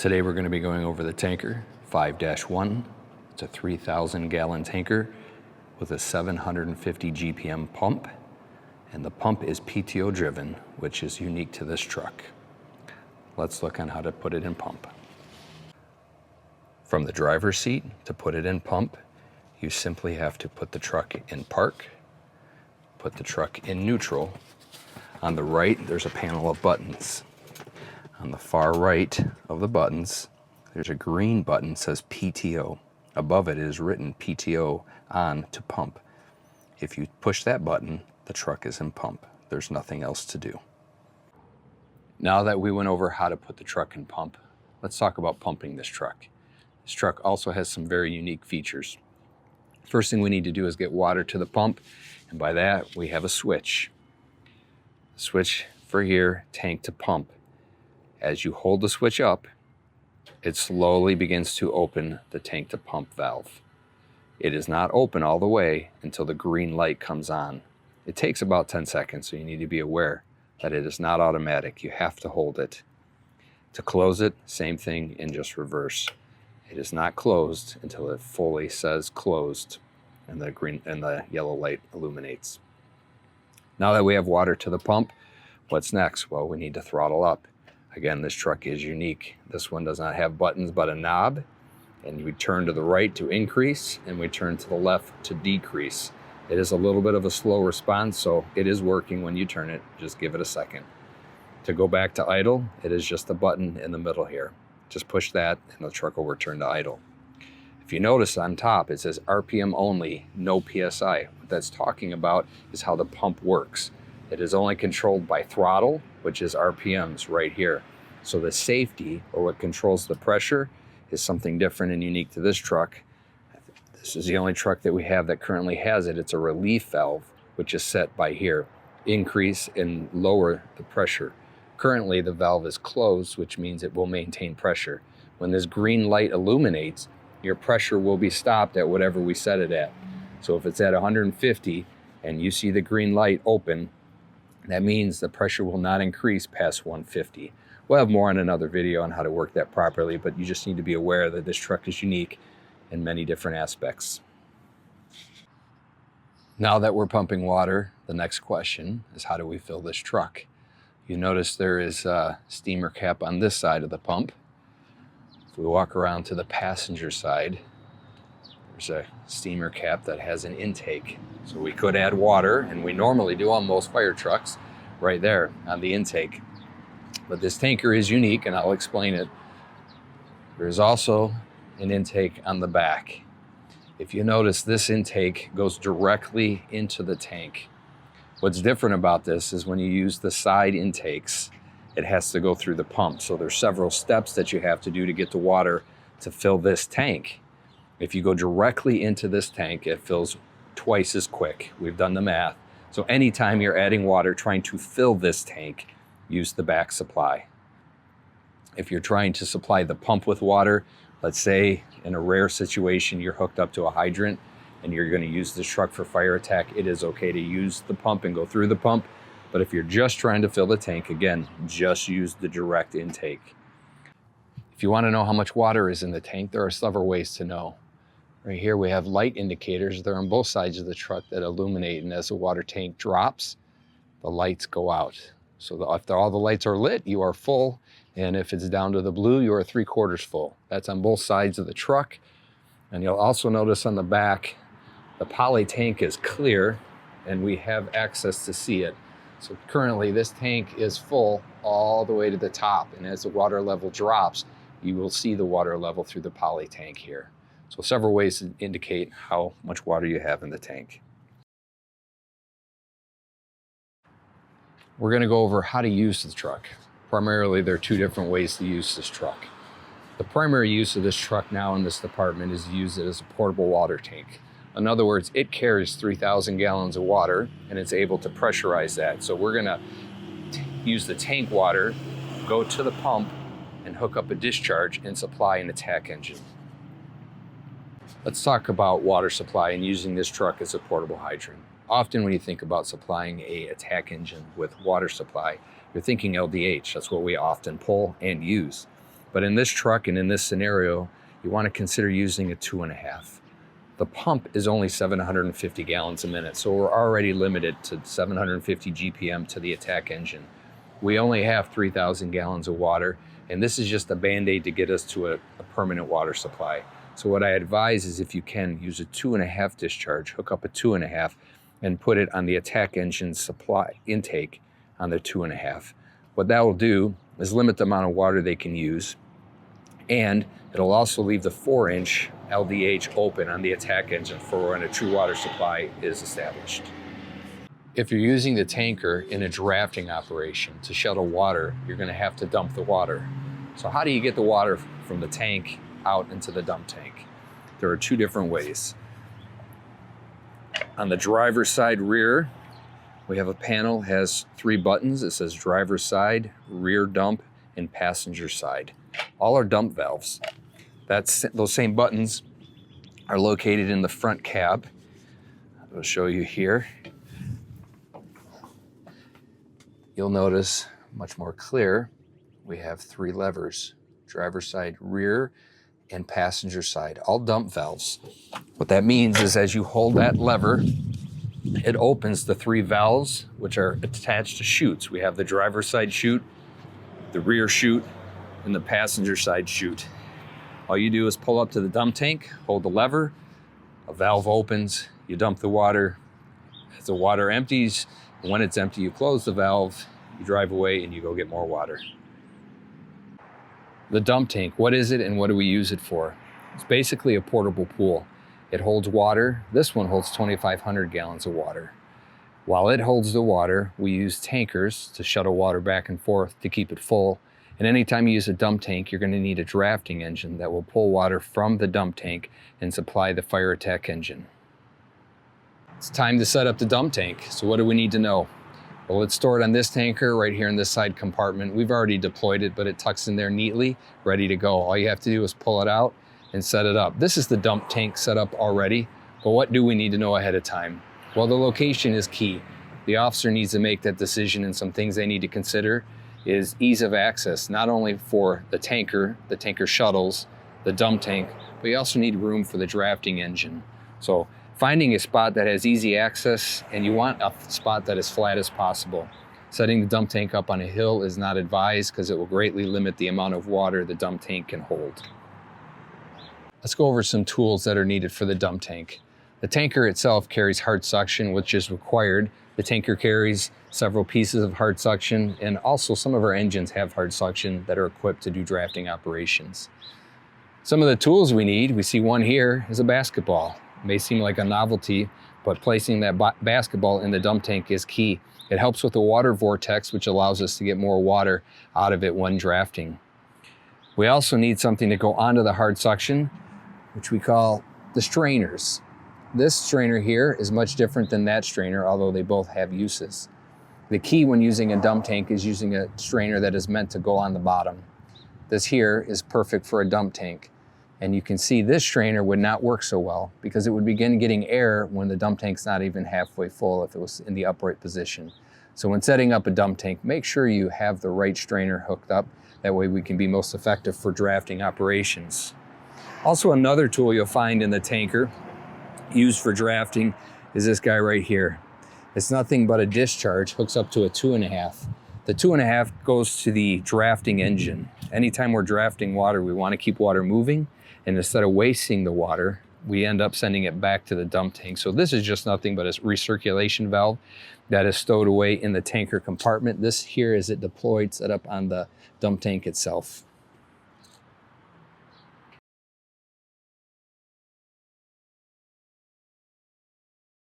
Today we're going to be going over the tanker 5-1. It's a 3,000 gallon tanker with a 750 GPM pump, and the pump is PTO driven, which is unique to this truck. Let's look on how to put it in pump. From the driver's seat to put it in pump, you simply have to put the truck in park, put the truck in neutral. On the right, there's a panel of buttons. On the far right of the buttons, there's a green button that says PTO. Above it is written PTO on to pump. If you push that button, the truck is in pump. There's nothing else to do. Now that we went over how to put the truck in pump, let's talk about pumping this truck. This truck also has some very unique features. First thing we need to do is get water to the pump, and by that we have a switch. Switch for here, tank to pump. As you hold the switch up, it slowly begins to open the tank to pump valve. It is not open all the way until the green light comes on. It takes about 10 seconds, so you need to be aware that it is not automatic. You have to hold it. To close it, same thing in just reverse. It is not closed until it fully says closed and the green and the yellow light illuminates. Now that we have water to the pump, what's next? Well, we need to throttle up. Again, this truck is unique. This one does not have buttons but a knob, and we turn to the right to increase and we turn to the left to decrease. It is a little bit of a slow response, so it is working when you turn it. Just give it a second. To go back to idle, it is just a button in the middle here. Just push that and the truck will return to idle. If you notice on top, it says RPM only, no PSI. What that's talking about is how the pump works. It is only controlled by throttle, which is RPMs right here. So the safety, or what controls the pressure, is something different and unique to this truck. This is the only truck that we have that currently has it. It's a relief valve, which is set by here. Increase and lower the pressure. Currently, the valve is closed, which means it will maintain pressure. When this green light illuminates, your pressure will be stopped at whatever we set it at. So if it's at 150 and you see the green light open, that means the pressure will not increase past 150. We'll have more on another video on how to work that properly, but you just need to be aware that this truck is unique in many different aspects. Now that we're pumping water, the next question is how do we fill this truck? You notice there is a steamer cap on this side of the pump. If we walk around to the passenger side, there's a steamer cap that has an intake. So we could add water, and we normally do on most fire trucks, right there on the intake. But this tanker is unique, and I'll explain it. There's also an intake on the back. If you notice, this intake goes directly into the tank. What's different about this is when you use the side intakes, it has to go through the pump. So there's several steps that you have to do to get the water to fill this tank. If you go directly into this tank, it fills twice as quick. We've done the math. So anytime you're adding water trying to fill this tank, use the back supply. If you're trying to supply the pump with water, let's say in a rare situation you're hooked up to a hydrant and you're going to use this truck for fire attack, it is okay to use the pump and go through the pump. But if you're just trying to fill the tank, again, just use the direct intake. If you want to know how much water is in the tank, there are several ways to know. Right here we have light indicators. They're on both sides of the truck that illuminate, and as the water tank drops, the lights go out. So if all the lights are lit, you are full, and if it's down to the blue, you are 3/4 full. That's on both sides of the truck. And you'll also notice on the back, the poly tank is clear, and we have access to see it. So currently this tank is full all the way to the top, and as the water level drops, you will see the water level through the poly tank here. So several ways to indicate how much water you have in the tank. We're going to go over how to use the truck. Primarily, there are two different ways to use this truck. The primary use of this truck now in this department is to use it as a portable water tank. In other words, it carries 3,000 gallons of water and it's able to pressurize that. So we're going to use the tank water, go to the pump, and hook up a discharge and supply an attack engine. Let's talk about water supply and using this truck as a portable hydrant. Often when you think about supplying a attack engine with water supply, you're thinking LDH. That's what we often pull and use. But in this truck and in this scenario, you want to consider using a 2.5. The pump is only 750 gallons a minute, so we're already limited to 750 GPM to the attack engine. We only have 3,000 gallons of water, and this is just a Band-Aid to get us to a permanent water supply. So what I advise is, if you can, use a 2.5 discharge, hook up a 2.5, and put it on the attack engine supply intake on the 2.5. What that will do is limit the amount of water they can use, and it'll also leave the 4-inch LDH open on the attack engine for when a true water supply is established. If you're using the tanker in a drafting operation to shuttle water, you're going to have to dump the water. So how do you get the water from the tank out into the dump tank? There are 2 different ways. On the driver's side rear, we have a panel, has 3 buttons. It says driver's side, rear dump, and passenger side. All are dump valves. Those same buttons are located in the front cab. I'll show you here. You'll notice much more clear, we have 3 levers: driver's side, rear, and passenger side, all dump valves. What that means is, as you hold that lever, it opens the 3 valves, which are attached to chutes. We have the driver's side chute, the rear chute, and the passenger side chute. All you do is pull up to the dump tank, hold the lever, a valve opens, you dump the water. As the water empties, and when it's empty, you close the valve, you drive away, and you go get more water. The dump tank, what is it and what do we use it for? It's basically a portable pool. It holds water. This one holds 2,500 gallons of water. While it holds the water, we use tankers to shuttle water back and forth to keep it full. And anytime you use a dump tank, you're going to need a drafting engine that will pull water from the dump tank and supply the fire attack engine. It's time to set up the dump tank. So what do we need to know? Well, it's stored on this tanker right here in this side compartment. We've already deployed it, but it tucks in there neatly, ready to go. All you have to do is pull it out and set it up. This is the dump tank set up already, but what do we need to know ahead of time? Well, the location is key. The officer needs to make that decision, and some things they need to consider is ease of access, not only for the tanker shuttles, the dump tank, but you also need room for the drafting engine. So finding a spot that has easy access, and you want a spot that is flat as possible. Setting the dump tank up on a hill is not advised because it will greatly limit the amount of water the dump tank can hold. Let's go over some tools that are needed for the dump tank. The tanker itself carries hard suction, which is required. The tanker carries several pieces of hard suction, and also some of our engines have hard suction that are equipped to do drafting operations. Some of the tools we need, we see one here, is a basketball. It may seem like a novelty, but placing that basketball in the dump tank is key. It helps with the water vortex, which allows us to get more water out of it when drafting. We also need something to go onto the hard suction, which we call the strainers. This strainer here is much different than that strainer, although they both have uses. The key when using a dump tank is using a strainer that is meant to go on the bottom. This here is perfect for a dump tank. And you can see this strainer would not work so well because it would begin getting air when the dump tank's not even halfway full if it was in the upright position. So when setting up a dump tank, make sure you have the right strainer hooked up. That way we can be most effective for drafting operations. Also, another tool you'll find in the tanker used for drafting is this guy right here. It's nothing but a discharge, hooks up to a 2.5. The 2.5 goes to the drafting engine. Anytime we're drafting water, we want to keep water moving, and instead of wasting the water, we end up sending it back to the dump tank. So this is just nothing but a recirculation valve that is stowed away in the tanker compartment. This here is it deployed, set up on the dump tank itself.